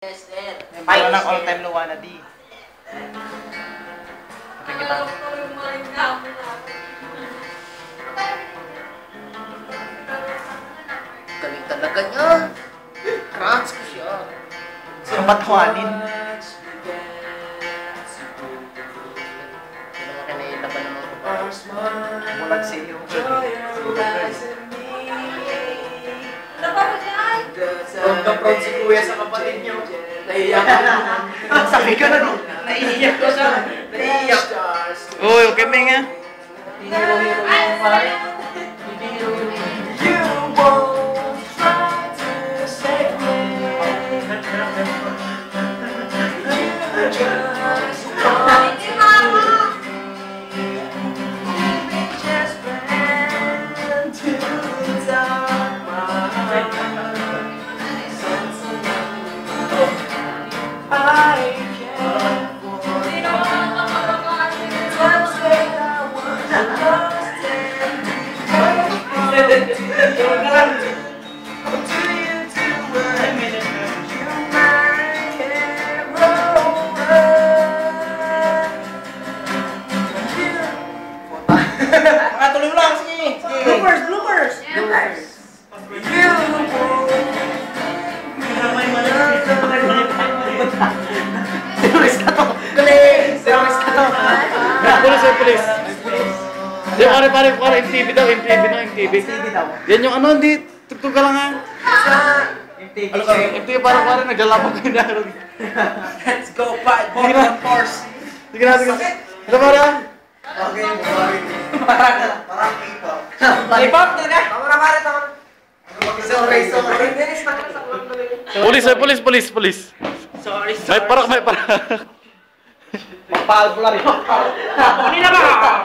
Member ng all-time low wannabe. Okay kita. Galing talaga niya. Crunch ko siya. Ang batuanin. Hindi naman kinailaban naman ko. Bulag sa iyo. Proud si kuya sa kapatid niyo. Naiiyak ako. Sabi ko na no. Naiiyak ko siya. Naiiyak. Uy, okay mo nga. You won't try to save me. You just want to just ran to the dark I can't forget times that I was lost and Tuloy mo lang, sige. bloopers, bloopers. Terrorist ka to. Galing. Terrorist ka to. Pulis. Di, pare, MTV daw, MTV. TV daw. Yan yung ano, hindi, tugtog ka lang ha. MTV. MTV pare, naglalabang kayo na. Let's go fight for the force. Sige na. Ito pare. Okay, parang K-pop. K-pop talaga. Tama. Sorry. Pulis. Sorry. May parak. Magpaalbular yun. Hindi na ba?